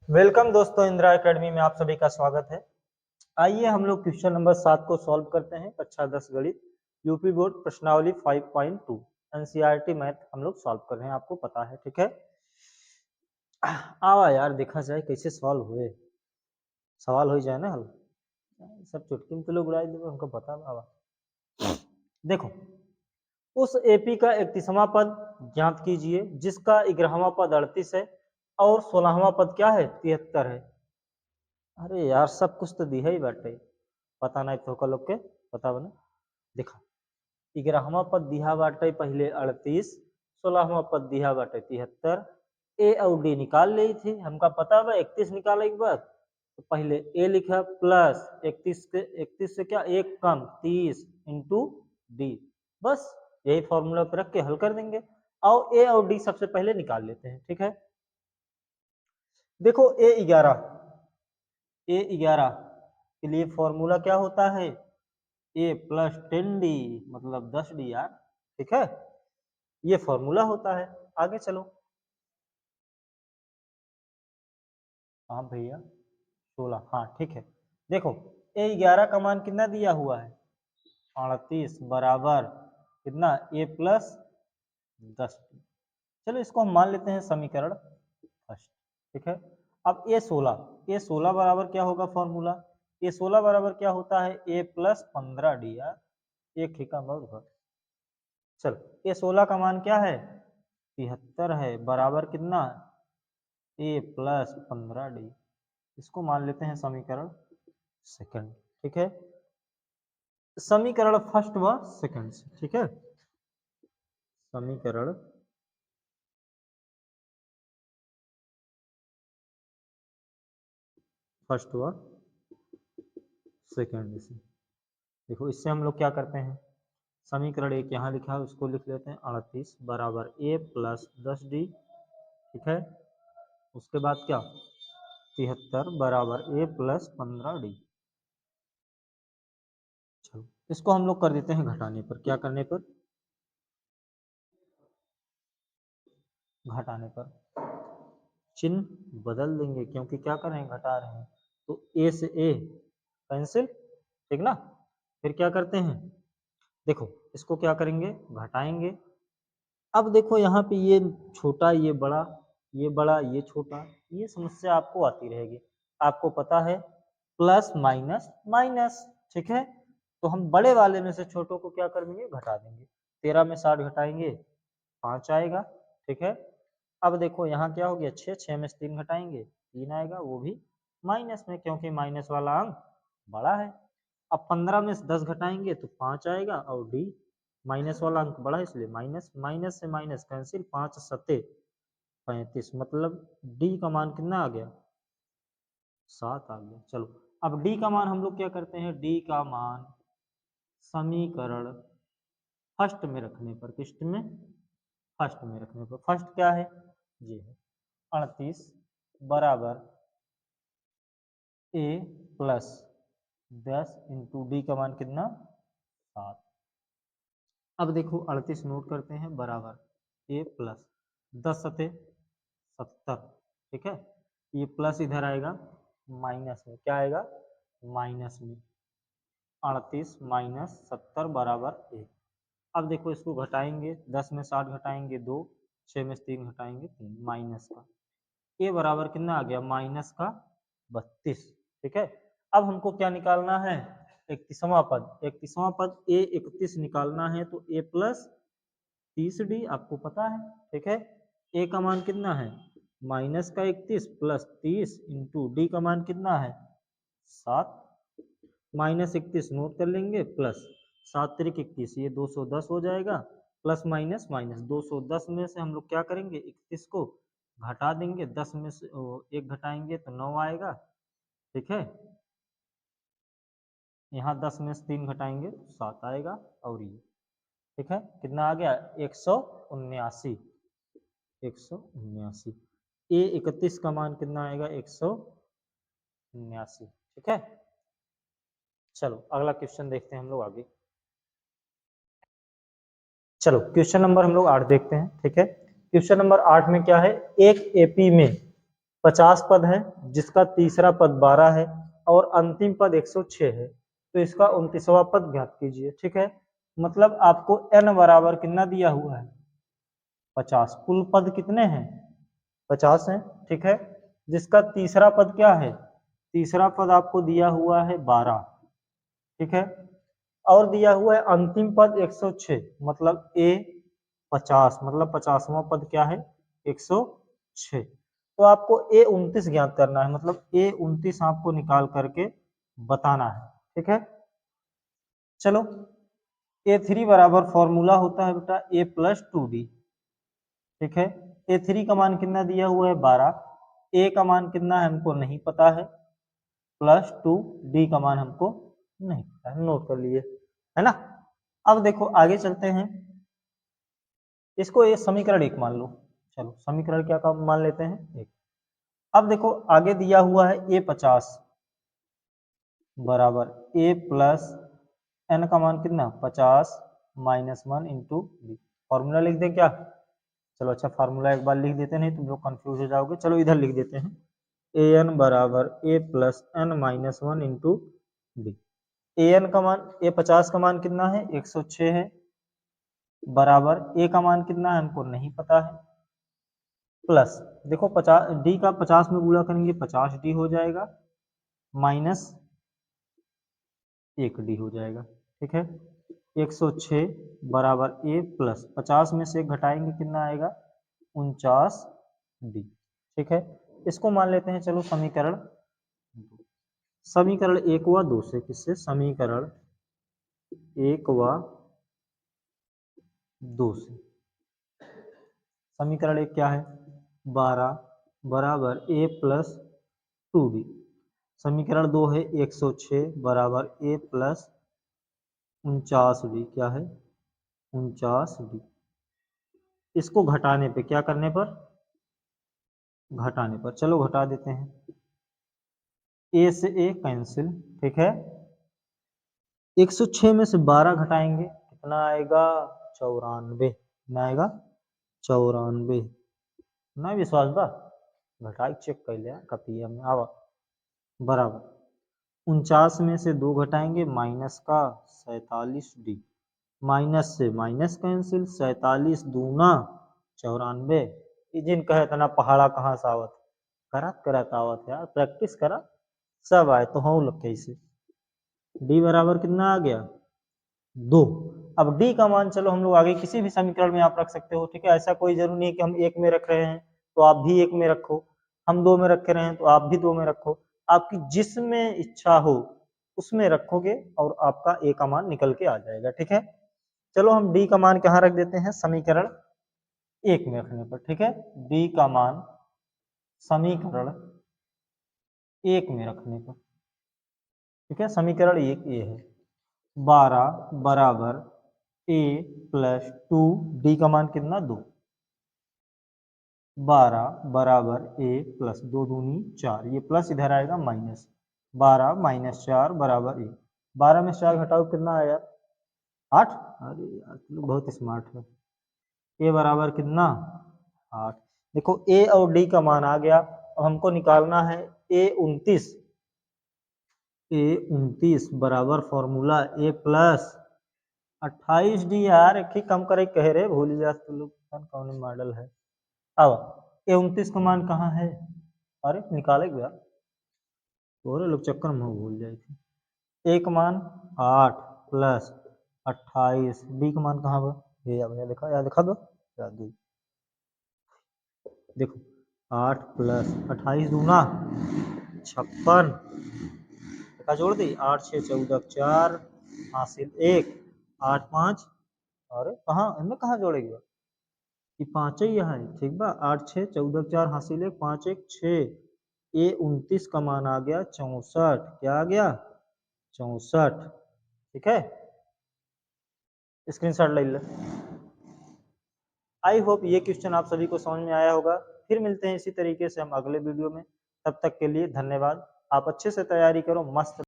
Welcome दोस्तों, Indira academy में आप सभी का स्वागत है। आइए हम लोग क्वेश्चन नंबर 7 को सॉल्व करते हैं। कक्षा 10 गणित यूपी बोर्ड प्रश्नावली 5.2 एनसीईआरटी मैथ हम लोग सॉल्व कर रहे हैं, आपको पता है। ठीक है, आवा यार देखा जाए कैसे सॉल्व हुए, सवाल हो जाए ना हल। सब चुटकी में तो लोग उड़ाई देंगे, हमको पता आवा। देखो, उस एपी का 31वां पद ज्ञात कीजिए जिसका 11वां पद 38 है और 16वां पद क्या है 73 है। अरे यार सब कुछ तो दिया ही बाटे, पता नहीं तो लोग के पता बना। देखा, 11वां पद दिया बाटे पहले 38, 16वां पद दिया बाटे 73। ए और डी निकाल ली थी, हमका पता बा 31 निकाले के बाद तो पहले ए लिखा प्लस 31 से क्या एक कम 30 इंटू डी। बस यही फॉर्मूला पे रख के हल कर देंगे। और ए और डी सबसे पहले निकाल लेते हैं। ठीक है, देखो ए11 के लिए फॉर्मूला क्या होता है, ए प्लस 10 डी मतलब 10 डी यार। ठीक है, ये फॉर्मूला होता है। आगे चलो। हाँ भैया 16, हाँ ठीक है। देखो, ए11 का मान कितना दिया हुआ है 38 बराबर कितना ए प्लस 10। चलो इसको हम मान लेते हैं समीकरण फर्स्ट। ठीक है, अब ए16 बराबर क्या होगा फॉर्मूला, ए16 बराबर क्या होता है ए प्लस 15 डी यार, एक ही का बहुत। चलो ए16 का मान क्या है 73 है बराबर कितना ए प्लस 15 डी। इसको मान लेते हैं समीकरण सेकंड। ठीक है, समीकरण फर्स्ट व सेकंड से। ठीक है, समीकरण फर्स्ट व सेकंड से। देखो इससे हम लोग क्या करते हैं, समीकरण एक यहाँ लिखा है उसको लिख लेते हैं 38 बराबर ए प्लस 10 डी। ठीक है, उसके बाद क्या 73 बराबर ए प्लस 15 डी। चलो इसको हम लोग कर देते हैं घटाने पर, क्या करने पर, घटाने पर चिन्ह बदल देंगे क्योंकि क्या कर रहे हैं घटा रहे हैं, तो ए से ए कैंसिल। ठीक ना, फिर क्या करते हैं, देखो इसको क्या करेंगे घटाएंगे। अब देखो यहाँ पे ये छोटा ये बड़ा, ये बड़ा ये छोटा, ये समस्या आपको आती रहेगी। आपको पता है प्लस माइनस माइनस। ठीक है, तो हम बड़े वाले में से छोटों को क्या कर देंगे घटा देंगे। 13 में 60 घटाएंगे 5 आएगा। ठीक है, अब देखो यहाँ क्या हो गया 6 में से 3 घटाएंगे 3 आएगा, वो भी माइनस में क्योंकि माइनस वाला अंक बड़ा है। अब 15 में से 10 घटाएंगे तो 5 आएगा और डी माइनस वाला अंक बड़ा है इसलिए माइनस, माइनस से माइनस कैंसिल, 5 सत्ते 35 मतलब डी का मान कितना आ गया 7 आ गया। चलो अब डी का मान हम लोग क्या करते हैं, डी का मान समीकरण फर्स्ट में रखने पर, किस्त में फर्स्ट में रखने पर, फर्स्ट क्या है ये है 38 बराबर ए प्लस 10 इंटू डी का मान कितना 7। अब देखो 38 नोट करते हैं बराबर ए प्लस 10 सते 70। ठीक है, ये प्लस इधर आएगा माइनस में, क्या आएगा माइनस में 38 माइनस 70 बराबर 1। अब देखो इसको घटाएंगे, 10 में 60 घटाएंगे 2, 6 में 3 घटाएंगे 3, माइनस का ए बराबर कितना आ गया माइनस का 32। ठीक है, अब हमको क्या निकालना है 31वां पद, 31वां पद ए 31 निकालना है तो ए प्लस 30 डी आपको पता है। ठीक है, ए का मान कितना है माइनस का 31 प्लस 30 इंटू डी का मान कितना है 7। माइनस 31 नोट कर लेंगे प्लस 7 तिरिक 21, ये 210 हो जाएगा, प्लस माइनस माइनस 210 में से हम लोग क्या करेंगे 31 को घटा देंगे, 10 में से एक घटाएंगे तो 9 आएगा। ठीक है, यहाँ 10 में से 3 घटाएंगे तो 7 आएगा और ये ठीक है कितना आ गया 179, 179। ए 31 का मान कितना आएगा 179। ठीक है, चलो अगला क्वेश्चन देखते हैं हम लोग आगे। चलो क्वेश्चन नंबर हम लोग 8 देखते हैं। ठीक है, क्वेश्चन नंबर 8 में क्या है, एक एपी में 50 पद है जिसका तीसरा पद 12 है और अंतिम पद 106 है, तो इसका 29वां पद ज्ञात कीजिए। ठीक है, मतलब आपको n बराबर कितना दिया हुआ है 50, कुल पद कितने हैं 50 हैं। ठीक है, जिसका तीसरा पद क्या है, तीसरा पद आपको दिया हुआ है 12। ठीक है, और दिया हुआ है अंतिम पद 106, मतलब a 50, मतलब 50वां पद क्या है 106। तो आपको a 29 ज्ञात करना है, मतलब a 29 आपको निकाल करके बताना है। ठीक है, चलो a3 बराबर फॉर्मूला होता है बेटा a प्लस 2d। ठीक है, a3 का मान कितना दिया हुआ है 12, a का मान कितना है हमको नहीं पता है, प्लस 2 d का मान हमको नहीं पता है, नोट कर लिए है ना। अब देखो आगे चलते हैं, इसको ये समीकरण 1 मान लो। चलो समीकरण क्या का मान लेते हैं 1। अब देखो आगे दिया हुआ है a 50 बराबर a प्लस n का मान कितना 50 माइनस 1 इंटू डी। फॉर्मूला लिख दें क्या, चलो अच्छा फार्मूला एक बार लिख देते, नहीं तुम लोग कंफ्यूज हो जाओगे। चलो इधर लिख देते हैं, ए एन बराबर A plus N minus 1 into D. A N का मान ए 50 का मान कितना है 106 है, बराबर ए का मान कितना है हमको नहीं पता है, प्लस देखो 50 डी का 50 में गुणा करेंगे 50 डी हो जाएगा, माइनस 1 डी हो जाएगा। ठीक है, 106 बराबर ए प्लस 50 में से एक घटाएंगे कितना आएगा 49 डी। ठीक है, इसको मान लेते हैं चलो समीकरण 2। समीकरण 1 व 2 से, किससे, समीकरण 1 व 2 से। समीकरण 1 क्या है 12 बराबर a प्लस 2d। समीकरण 2 है 106 बराबर a प्लस 49d, क्या है 49d। इसको घटाने पे, क्या करने पर, घटाने पर, चलो घटा देते हैं, a से a कैंसिल। ठीक है, 106 में से 12 घटाएंगे कितना आएगा 94, कितना आएगा 94। नहीं विश्वास बा, घटाई चेक कर लिया कपिया में आवा, बराबर 49 में से 2 घटाएंगे माइनस का 47 डी, माइनस से माइनस कैंसिल, 47 दूना 94। जिन कहे तना पहाड़ा कहाँ से आवत, करत करत आवत यार, प्रैक्टिस करा सब आए तो हम लोग कैसे। डी बराबर कितना आ गया 2। अब डी का मान चलो हम लोग आगे किसी भी समीकरण में आप रख सकते हो। ठीक है, ऐसा कोई जरूरी नहीं है कि हम 1 में रख रहे हैं तो आप भी 1 में रखो, हम 2 में रख रहे हैं तो आप भी 2 में रखो, आपकी जिसमें इच्छा हो उसमें रखोगे और आपका ए का मान निकल के आ जाएगा। ठीक है, चलो हम डी का मान कहाँ रख देते हैं समीकरण 1 में रखने पर। ठीक है, डी का मान समीकरण 1 में रखने पर। ठीक है, समीकरण 1 ये है 12 बराबर a प्लस 2 डी का मान कितना 2, 12 बराबर a प्लस 2 दूनी 4, ये प्लस इधर आएगा माइनस, 12 माइनस 4 बराबर a। 12 में 4 घटाओ कितना आया 8। अरे यार तुम लोग बहुत स्मार्ट हो। a बराबर कितना 8। देखो a और d का मान आ गया, अब हमको निकालना है a 29। a 29 बराबर फॉर्मूला a प्लस 28 डी, यार एक ही कम करे कह रहे भूल जा तू लोग कौन मॉडल है। अब ए 29 का मान कहाँ है, अरे निकाले गया थोड़े लोग चक्कर में भूल जाए थे। एक मान 8 प्लस 28, डी का मान कहाँ बा, ये या देखा, या दिखा दो या दो, देखो 8 प्लस 28 दूना 56, देखा जोड़ दी, 8 6 14 4 हासिल 1, 8 5, अरे कहाँ इनमें कहाँ जोड़ेगी कि 5 ही यहाँ है। ठीक बा, 8 6 14 4 हासिल 1 5 1 6, ए 29 का मान आ गया 64, क्या आ गया 64। ठीक है, स्क्रीनशॉट ले ले। आई होप ये क्वेश्चन आप सभी को समझ में आया होगा। फिर मिलते हैं इसी तरीके से हम अगले वीडियो में, तब तक के लिए धन्यवाद। आप अच्छे से तैयारी करो, मस्त